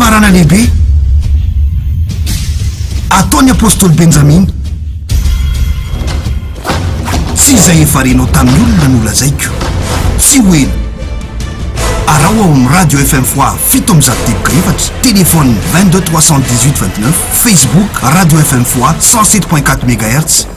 fanambarana lehibe ataony apôstôly Benjamina tsy izay efa renao tamin'ny olona no lazaiko tsy hoeno arao ao amin'ny radio FM fois 7 téléphone 22 318 29 Facebook radio FM fois 107.4 MHz.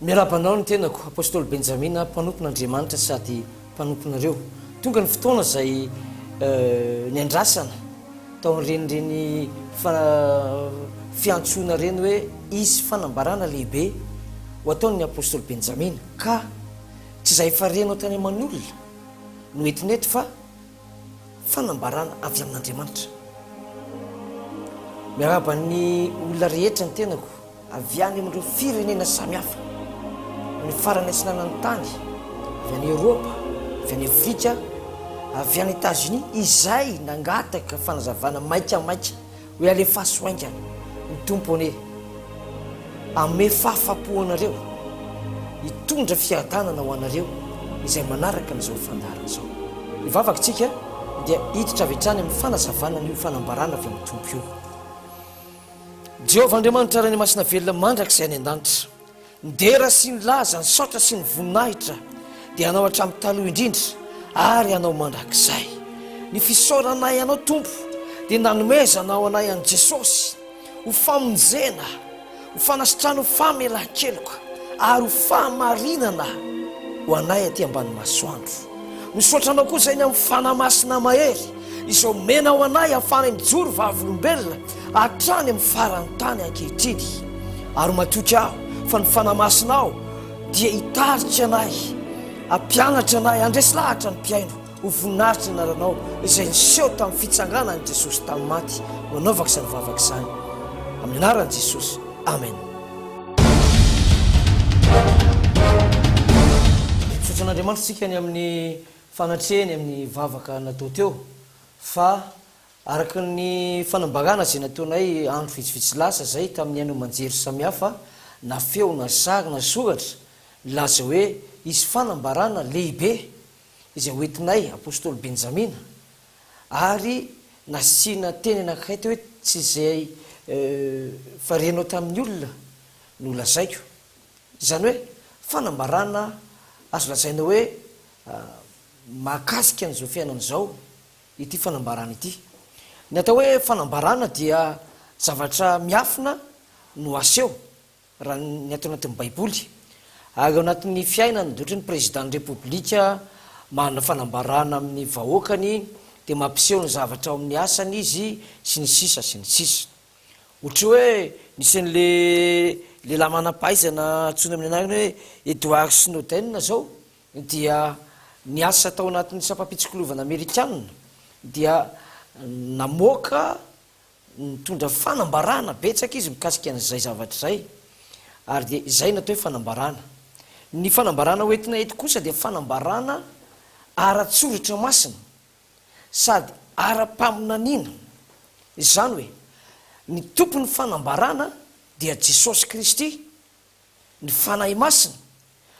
miarabanao ny tenako apôstôly Benjamina mpanompon'Andriamanitra sady mpanomponareo tonga ny fotoana izay ny andrasana tao renireny fiantsoana reny hoe isy fanambarana lehibe ho ataony apôstôly Benjamina ka tsy izay farenao tany aman'olona no entinety fa fanambarana avy amin'Andriamanitra. miaraban'ny olona rehetra ny tenako avy any amin'ireo firenena samihafa ny farany antsinanany tany avy any Eropa, avy any Afrika, avy any États-Unis izay nangataka fanazavana maika hoe alefaso haingana ny tompony ame fahafapoanareo hitondra fiadanana ho anareo izay manaraka n'izao fandarana zao. Ivavakantsika dia hiditra avy hatrany amin'ny fanazavana ny fanambarana avy amin'ny tompo io. Jehovah Andriamanitra rany masina velona mandrakizay any an-danitra ndera sy ny laza ny saotra sy ny voninahitra dia anao hatramin'ny taloha indrindra ary anao mandrakizay ny fisaoranay anao tompo dia nanomezanao anay an' Jesosy ho famonjena ho fanasitrano famelan-keloka ary ho fahamarinana ho anay aty ambany masoandro. Misaotranao koa zay ny amin'ny fanamasina mahery izao mena ho anay ahafana mijoro vavolombelona hatrany amin'ny farany tany ankehitriny ary matoky aho fa ny fanamasinao dia hitaritra anay hampianatra anay andresy lahatra ny mpiaino ho voninahitra ny aranao izay niseho tamin'ny fitsanganan'i Jesosy tamin'ny maty ho anaovaka izany vavaka izany amin'ny anaran'i Jesosy, amen. Misaotran'Andriamanitra tsika ny amin'ny fanatrehany amin'ny vavaka natao teo fa araka ny fanambarana izay nataonay andro vitsivitsy lasa zay tamin'ny ano manjery samihafa na feo na sary na soratra laza hoe isy fanambarana lehibe izay hoentinay apôstôly Benjamina ary nasiana teny anankiray teo hoe tsy izay farenao tamin'ny olona no lazaiko, izany hoe fanambarana azo lazaina hoe mahakasika an'izao fiainana izao ity fanambarana ity. Ny atao hoe fanambarana dia zavatra miafina no aseho raha ny atao anatin'ny baiboly ary ao anatin'ny fiainana ohatra ny président république manana fanambarana amin'ny vahoakany dia mampiseho ny zavatra ao amin'ny asany izy sy ny sisa sy ny sisa. Ohatra hoe nisy an'le lehilahy manam-pahaizana antsoina amin'ny anarany hoe Edward Snowden zao dia ny asa tao anatin'ny sapapitsikilovana Amerikanina dia namoaka nitondra fanambarana betsaka izy mikasika an'izay zavatra zay ary dia izay natao hoe fanambarana. Ny fanambarana hoentina eto kosa dia fanambarana ara-tsoratra masina sady ara-paminaniana, izany hoe ny tompon'ny fanambarana dia Jesosy Kristy ny fanahy masina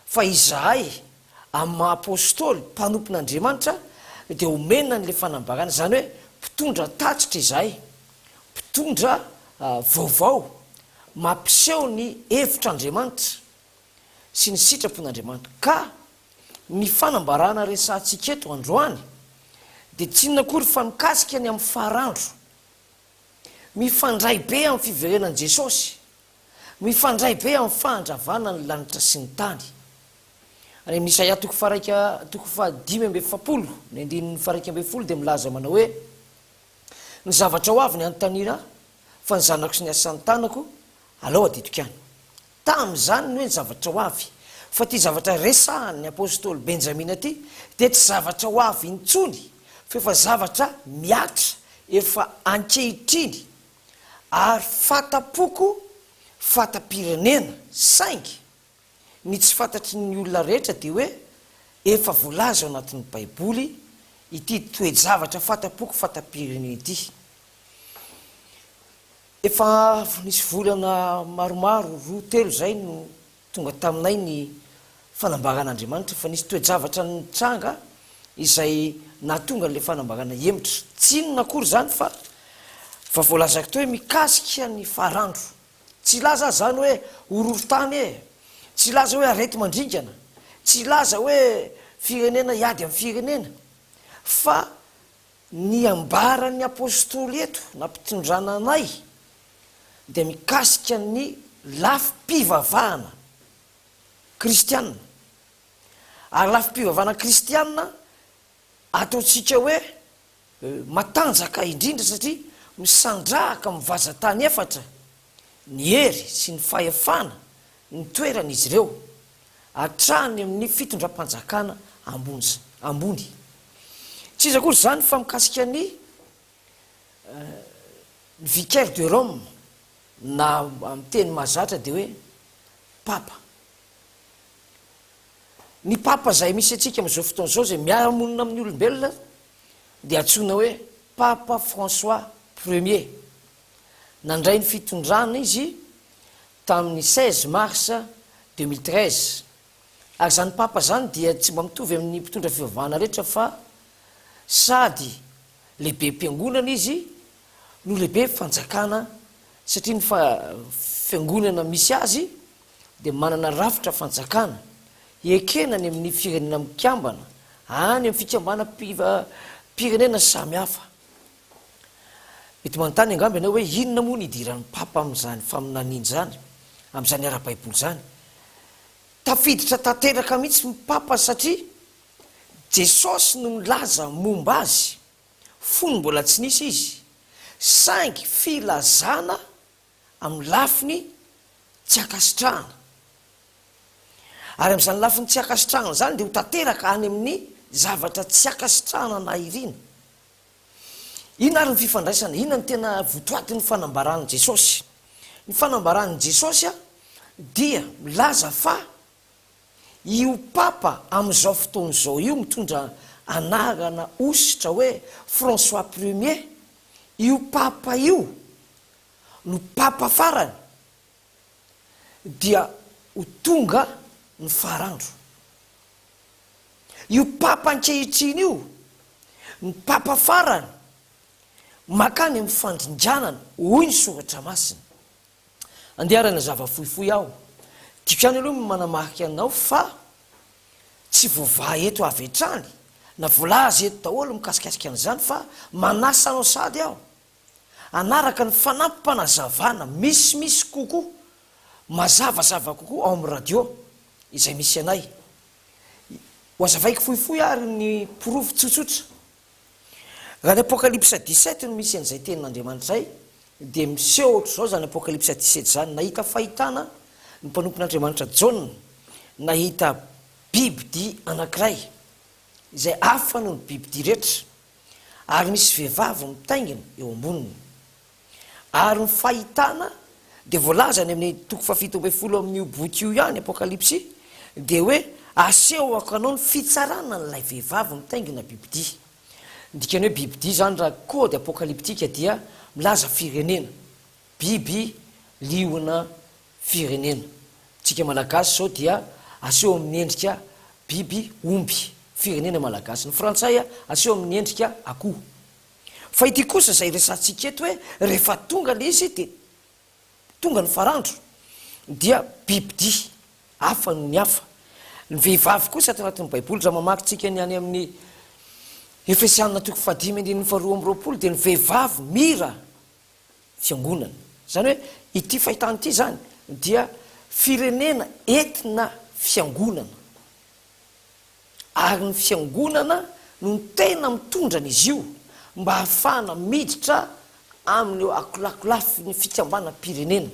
fa izahay amin'ny maha-apôstôly mpanompon'Andriamanitra dia omena n'le fanambarana, izany hoe mpitondra tatitra izahay, mpitondra vaovao mampiseho ny hevitr'Andriamanitra sy ny sitrapon'Andriamanitra. Ka ny fanambarana resantsika eto androany dia tsy nakory fa mikasika ny amin'ny faharandro, mifandray be amin'ny fiverenan'i Jesosy, mifandray be amin'ny fandravana ny lanitra sy ny tany. Any amin'ny Isaia 5:7 ny andininy 1:10 dia milaza manao hoe ny zavatra ho avy ny anontaniana fa ny zanako sy ny asan'ny tanako alao adidiko ihany. Tamin'izany ny hoe ny zavatra ho avy, fa ty zavatra resahan'ny apôstôly Benjamina ty dia tsy zavatra ho avy intsony fa efa zavatra miatra efa ankehitriny ary fatapoko fatapirenena saingy ny tsy fantatry ny olona rehetra dia hoe efa voalaza ao anatin'ny baiboly ity toe-javatra fatapoko fatapirenena ity. Efa nisy volana maromaro 2-3 zay no tonga taminay ny fanambaran'andriamanitra fa nisy toejavatra nytranga izay natonga n'le fanambarana emitra tsy inona akory zany fa voalazako to hoe mikasika ny farandro tsy laza zany hoe ororotany tsy laza hoe arety mandringana tsy laza hoe firenena iady amin'ny firenena fa ny ambaran'ny apôstôly eto na mpitondrana anay de mikasika ny lafim-pivavahana kristianina ary lafim-pivavahana kristianina ataotsika hoe matanjaka indrindra satria misandrahaka mivazatany efatra ny hery sy ny fahefana ny toeran'izy ireo atrany amin'ny fitondram-panjakana ambony tsy izy akory zany fa mikasika ny vicaire de Rome na amin'ny teny mahazatra de hoe papa ny papa zay misy atsika am'izao fotoana zao zay miaramonina amin'ny olombelona de atsoina hoe papa François Ier nandray ny fitondrana izy tamin'ny 16 mars 2013 ary zany papa zany dia tsy mba mitovy amin'ny mpitondra fivavahana rehetra fa sady lehibe mpiangonana izy no lehibe fanjakana satria ny fiangonana misy azy de manana rafitra fanjakana ekenany amin'ny firenena mikambana any amin'ny fikambana pirenena samy hafa mety manontany angambana hoe inona moa ny idiran'ny papa am'izany faminaniana zany am'izany ara-baiboly zany tafiditra tanteraka mihitsy mipapa satria Jesosy no milaza momba azy fony mbola tsy nisy izy saingy filazana amin'ny lafiny tsy akasitrahana ary am'izany lafiny tsy akasitrahana zany de ho tanteraka any amin'ny zavatra tsy akasitrahana na irina ina ary ny fifandraisana ina ny tena votoatin'ny fanambaran'i Jesosy ny fanambaran'i Jesosy dia milaza fa io papa am'izao fotoana zao io mitondra anarana ositra hoe François Ier io papa io no papa farany dia ho tonga ny farandro io papa ankehitriny io ny papa farany makany amin'ny fandrinjanana hoy ny soratra masina andeharana zava-fohifohy aho tiako ihany aloha manamarika anao fa tsy voavaha eto avy hatrany na volaza eto daholo mikasikasika an'izany fa manasa anao sady aho anaraka ny fanampim-panazavana misimisy kokoa mazavazava kokoa ao amin'ny radio izay misy anay ho azavaiko fohifohy ary ny porofo tsotsotra raha ny apokalypsa 17 no misy an'izay tenin'Andriamanitra zay de miseho ohatr' zao zany apokalypsa 17 zany nahita fahitana ny mpanompon'Andriamanitra Jaune nahita bibidia anankiray izay hafa noho ny bibidia rehetra ary misy vehivavy mitaingina eo amboniny ary ny fahitana de voalazany amin'ny toko 7 amin'io boky io ihany apokalypsy de hoe aseho akanao ny fitsarana n'ilay vehivavy mitaingina bibidia ndikany hoe bibidia zany raha kody apokalyptika dia milaza firenena biby liona firenena tsika malagasy zao dia aseho amin'ny endrika biby omby firenena malagasy ny frantsay aseho amin'ny endrika akoho fa ity kosa zay resantsika eto hoe rehefa tonga le izy de tonga ny farandro dia bibidia hafa no ny hafa ny vehivavy kosa ato anatin'ny baiboly raha mamakytsika ny any amin'ny Efesianina toko 5:2 de ny vehivavy mira fiangonana zany hoe ity fahitany ity zany dia firenena entina fiangonana ary ny fiangonana no ny tena mitondran'izy io mba hahafahana miditra amin'ny akolakolafy ny fikambanam-pirenena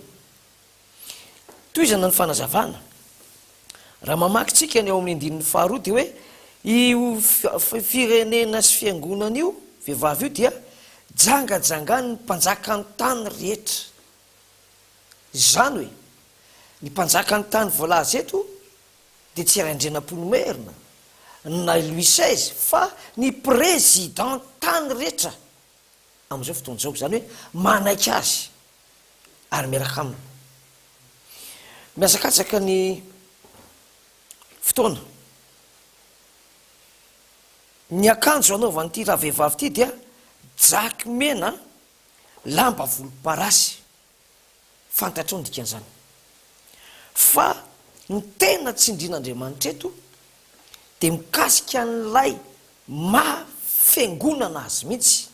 toy izany ny fanazavana raha mamakytsika ny ao amin'ny andinin'ny faharoa de hoe io firenena sy fiangonana io vehivavy io dia jangajangany ny mpanjaka ny tany rehetra zany hoe ny mpanjaka ny tany voalaza eto de tsy raindrenam-ponomerina na Louis XVI fa ny président tany rehetra am'izao fotoana zao zany hoe manaiky azy ary miaraka aminy miazakatsaka ny fotoana ny akanjo anaovan'ity raha vehivavy ity dia jaky mena lamba volomparasy fantatrao ny dikan'izany fa ny tena tsindrin'Andriamanitra eto dia mikasika an'ilay mafiangonana azy mihitsy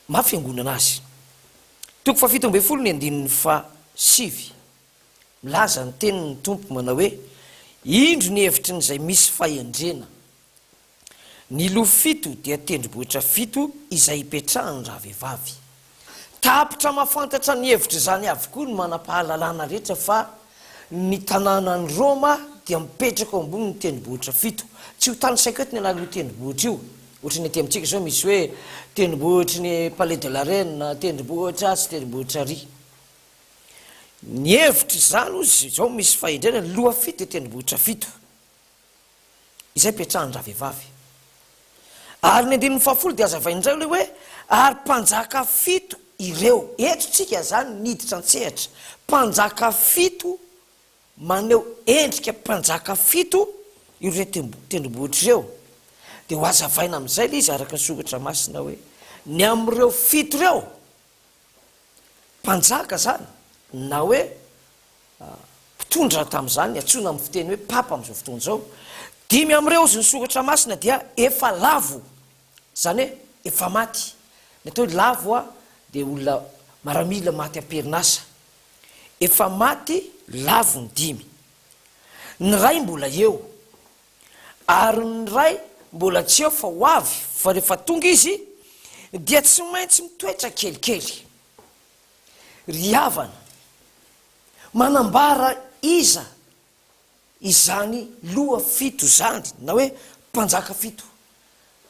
mafiangonana azy. Toko fafito amby folo ny andinin'ny fasivy milaza ny tenin'ny tompo manao hoe indro ny hevitry n'izay misy fahendrena ny lo fito dia tendrombohitra fito izay hipetrahany raha vehivavy. Tapitra mahafantatra ny hevitra izany avokoa ny manam-pahalalana rehetra fa ny tanànany Roma dia mipetraka ao ambony ny tendrombohitra fito. Tsy ho tany saiko eto ny anareo tendrombohitra io. Ohatry ny aty amintsika zao misy hoe tendrombohitry ny Palais de la Reine, tendrombohitra sy tendrombohitra ry. Ny hevitra izany ozy zao misy fahendrena loha fito dia tendrombohitra fito izay petrahany raha vehivavy. Ary ny andinin'ny fahafolo dia azavaindray le hoe ary mpanjaka fito ireo. Eto tsika zany niditra an-tsehatra. Mpanjaka fito maneo endrika mpanjaka fito ireo tendrombohitra ireo. Dia ho azavaina amin'izay le izy araka ny soratra masina hoe ny am'ireo fito ireo mpanjaka zany na hoe mpitondra tamin'izany atsona amin'ny fiteny hoe papa amin'izao fotoana zao. Dimy am'ireo izy ny soratra masina dia efa lavo, zany hoe efa maty. Ny atao hoe lavo dia olona maramila maty am-perinasa. Efa maty lavo ny dimy. Ny ray mbola eo ary ny ray mbola tsy eo fa ho avy, fa rehefa tonga izy dia tsy maintsy mitoetra kelikely ry havana manambara iza izany loha fito zany na hoe mpanjaka fito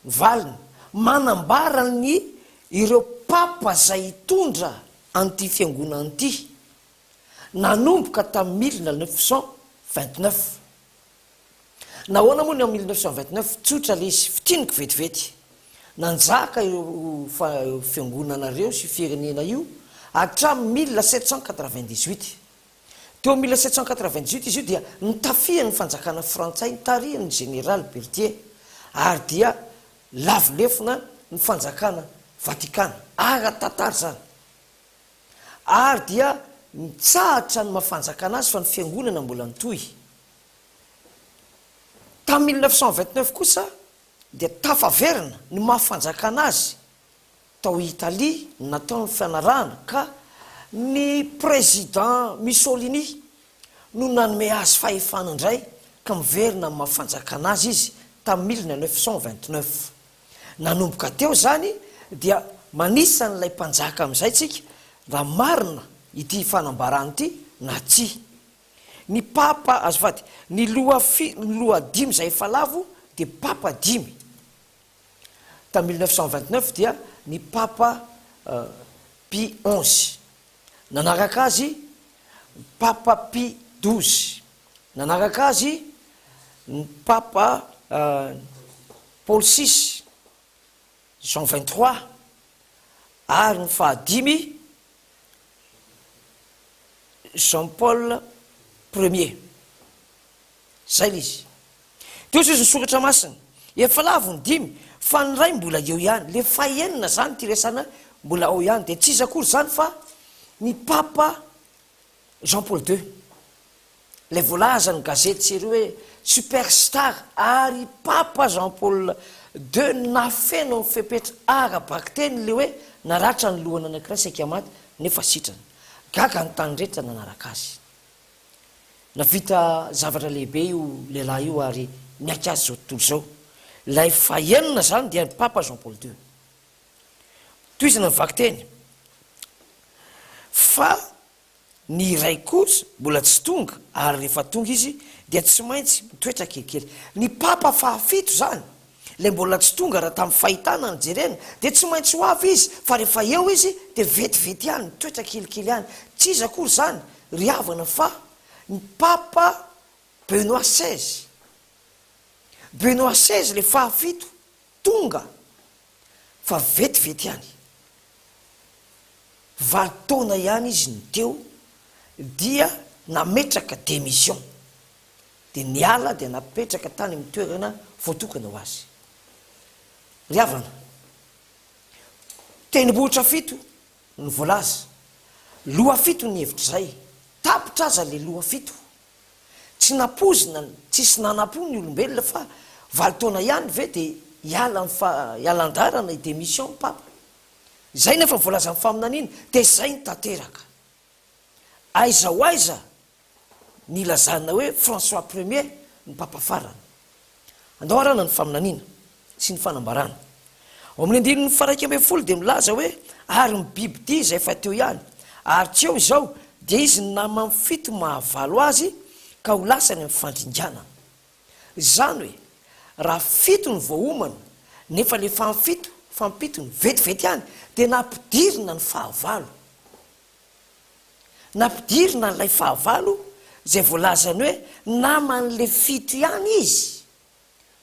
valiny manambara ny ireo papa zay hitondra an'ity fiangonana ity nanomboka tamin'ny 1929. Nahoana moa ny amin'ny 1929 tsotra le izy fitinika vetivety nanjaka io fiangonana sy firenena io hatramin'ny 1798. Teo 1798 izy io dia nitafihan'ny fanjakana frantsay nitarihan'ny général Berthier ary dia lavolefona ny fanjakana Vatikana ara-tantara zany ary dia nitsahatra ny mafanjakana azy fa ny fiangonana mbola nitohy. Tamin'ny 1929 kosa dia tafaverina ny mafanjakana azy tao Italia natao ny fianarana ka ny président Mussolini no nanome azy fahefana indray ka miverina ny mafanjakana azy izy tamin'ny 1929. Nanomboka teo zany dia manisan'ilay mpanjaka amin'izay tsika raha marina ity fanambarana ity na tsy. Ny papa azafady ny loha dimy zay efa lavo dia papa dimy. Tamin'ny 1929 dia ny papa Pie 11, nanaraka azy papa Pie 12, nanaraka azy ny papa Paul 6, Jean 23 ary ny fahadimy Jean Paul 1er. Zay izy. Teo izy soratra masina efa lavo ny dimy fa ny ray mbola eo ihany. Le fahenina zany ty resana mbola ao ihany dia tsy izy akory zany fa ny papa Jean Paul II. Le voalaza ny gazety sery hoe superstar ary papa Jean Paul II nafeno ny fepetra ara-bakteny le hoe naratra ny lohana anankiray saika maty nefa sitrany. Gaga ny tany rehetra nanaraka azy. Navita zavatra lehibe io lehilahy io ary niaka azy zao tontolo zao. Lay fahenina zany dia ny papa Jean Paul II. Toizana ny vakteny fa ny ray kosa mbola tsy tonga ary rehefa tonga izy dia tsy maintsy mitoetra kelikely. Ny papa fahafito zany le mbola tsy tonga raha tamin'ny fahitana ny jerena dia tsy maintsy ho avy izy fa rehefa eo izy dia vetivety ihany mitoetra kelikely ihany. Tsy izy akory zany ry havana fa ny papa Benoît XVI. Benoît XVI le fahafito tonga fa vetivety ihany. Valitaona ihany izy ny teo dia nametraka démission de niala de napetraka tany amin'ny toerana voatokana ho azy. Ry havana, tenibohitra fito ny voalaza, loha fito ny hevitra zay, tapitra aza le loha fito, tsy napozina, tsisy nanampo ny olombelona fa valitaona ihany ve de ialan-darana i démission papa. Zay nefa voalaza amin'ny faminaniana de zay ny tanteraka. Aiza ho aiza ny lazana hoe François Ier ny papa farany. Andao arana ny faminaniana sy ny fanambarana. Ao amin'ny andininy faraika ambin'ny folo de milaza hoe ary ny biby ty zay efa teo ihany, ary tsy eo izao de izy ny namany fito mahavalo azy ka ho lasany amin'ny fandringanana. Zany hoe raha fito ny voaomana nefa le fampito ny vetivety ihany de nampidirina ny fahavalo. Nampidirina n'ilay fahavalo zay voalazany hoe naman'le fito ihany izy,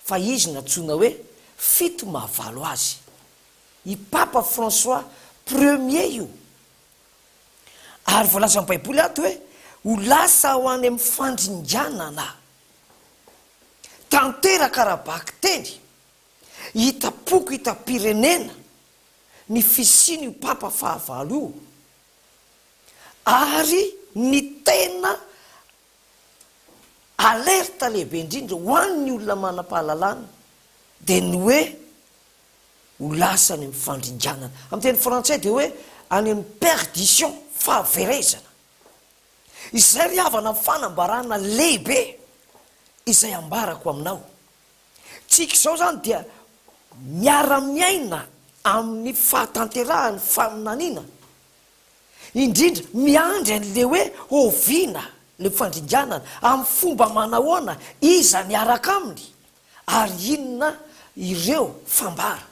fa izy natsoina hoe fito mahavalo azy. I papa François Ier io. Ary voalaza amin'ny baiboly ato hoe ho lasa ho any amin'ny fandringanana. Tanteraka rahabaky teny, hitapoko hitam-pirenena ny fisiny io papa fahavalo io. Ary ny tena alerta lehibe indrindra ho an'ny olona manam-pahalalana de ny hoe ho lasany amin'ny fandringanana. Amin'ny teny frantsay de hoe any amin'ny perdition, fahaverezana. Izay ry havana fanambarana lehibe izay ambarako aminao. Tsika izao zany dia miara-miaina amin'ny fahatanterahany faminaniana, indrindra miandry an'le hoe oviana le fandringanana amin'ny fomba manahoana iza ny araka aminy ary inona ireo fambara.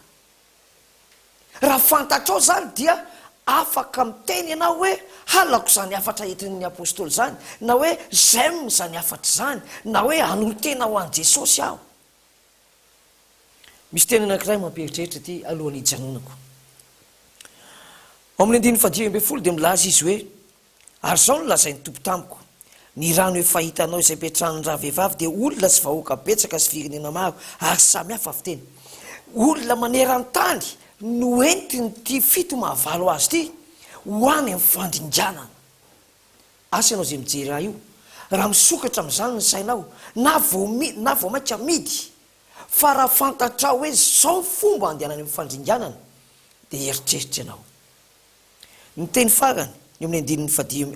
Raha fantatrao zany dia afaka miteny ianao hoe halako zany afatra entin'ny apôstôly zany, na hoe j'aime zany afatra zany, na hoe hanolo tena ho an' Jesosy aho. Misy teny anankiray mampieritreritra ty alohan'ny hijanonako. Ao amin'ny andininy fadimy ambin'ny folo de milaza izy hoe ary zao no lazain'ny tompo tamiko, ny rano efa hitanao izay petrahan'ny raha vehivavy de olona sy vahoaka betsaka sy firenena maro ary samy hafa avy teny. Olona maneran-tany no entiny ty fito mahavalo azy ty ho any amin'ny fandringanana. Asa ianao zay mijery raha io, raha misokatra amin'izany ny sainao, na vao mainka midy, fa raha fantatrao hoe zao fomba andehanany amin'ny fandringanana de eritreritra ianao. Ny teny farany ny amin'ny andininy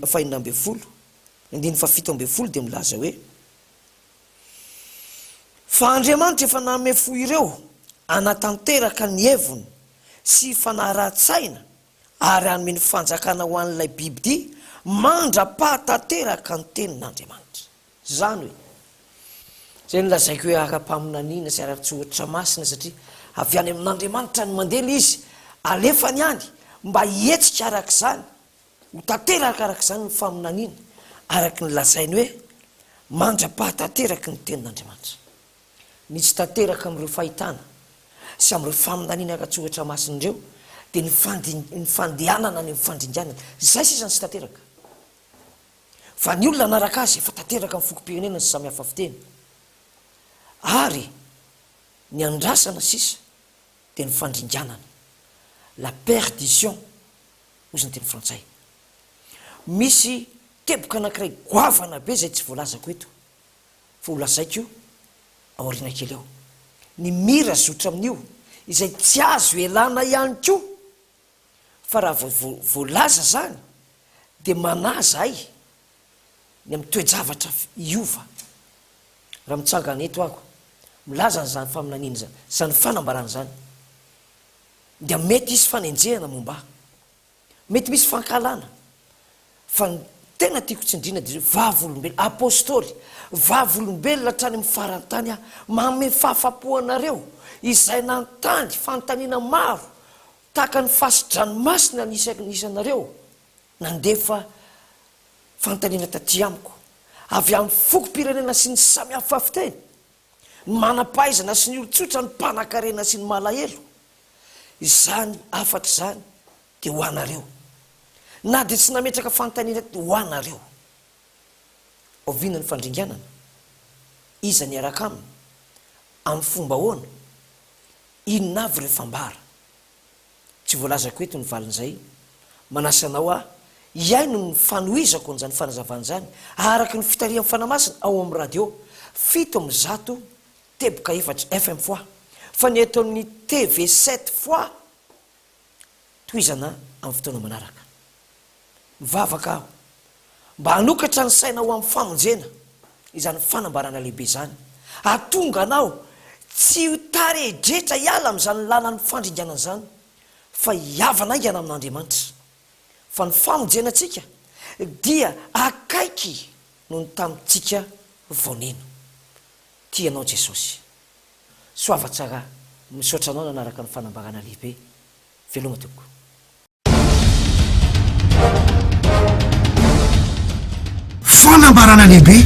fahinina ambin'ny folo, andininy fafito ambin'ny folo de milaza hoe fa Andriamanitra efa nanome fo ireo anatanteraka ny heviny sy fanarahan-tsaina ary hanome ny fanjakana ho an'ilay biby ty mandra-pahatanteraka ny tenin'Andriamanitra. Zany hoe zay nylazaiko hoe ara-paminaniana sy ara-tsohatra masina, satria avy any amin'Andriamanitra ny mandela izy alefany any mba hietsika araka izany, ho tanteraka araka izany ny faminaniana araka ny lazainy hoe mandra-pahatanteraka ny tenin'Andriamanitra. Ny tsy tanteraka amin'ireo fahitana sy amin'ireo faminaniana ara-tsohatra masin'ireo de ny fandehanana ny fandringanana, zay sisa ny tsy tanteraka. Fa ny olona naraka azy efa tanteraka amin'ny fokom-pirenena sy samy hafa fiteny. Ary ny andrasana sisa de ny fandringanana, la perdition ozy ny teny frantsay. Misy teboka anankiray goavana be zay tsy voalazako eto, fa ho lazaiko io aoriana kely eo. Ny mira zotra amin'io izay tsy azo elana ihany koa, fa raha voalaza zany de manaza ay ny amin'ny toe-javatra iova. Raha mitsangana eto ako milaza n'izany faminaniana zany, zany fanambarana zany, dia mety isy fanenjehana momba, mety misy fankalana, fa ny tena tiako tsindrina de vavolombelona, apôstôly vavolombelona hatrany amin'ny farantany manome fahafapoanareo izay nantany fanontaniana maro tahaka ny fasidranomasina nisanareo nandefa fanontaniana taty amiko avy amin'ny fokom-pirenena sy ny samy hafa fiteny, ny manam-pahaizana sy ny olotsotra, ny mpanan-karena sy ny malahelo. Izany afatra zany de ho anareo, na de tsy nametraka fanontaniana ho anareo. oviana ny fandringanana iza ny araka aminy amin'ny fomba hoana inona avy ireo fambara tsy voalazako eto ny valin'izay manasanao a iaino ny fanoizako n'izany fanazavana zany araky ny fitarihan'ny fanamasina ao amin'ny radio 7 teboka 4 FM fois fa ny eto amin'ny TV 7 fois toizana amin'ny fotoana manaraka mivavaka aho mba hanokatra ny sainao amin'ny famonjena izany fanambarana lehibe zany atonga anao tsy ho taredretra hiala amin'izany lanan'ny fandringanana zany fa hiavana aingana amin'Andriamanitra fa ny famonjena antsika dia akaiky no ny tamintsika voneno tianao Jesosy soavatsara misaotra anao nanaraka ny fanambarana lehibe veloma toko fanambarana lehibe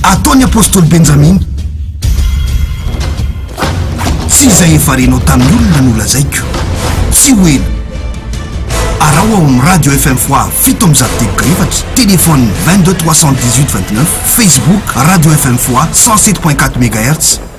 ataony Apostoly Benjamina tsy izay efa renao tamin'ny olona nolazaiko tsy hoena arao ao amin'ny radio FM fois 7 téléphone 22 318 29 Facebook radio FM fois 107.4 MHz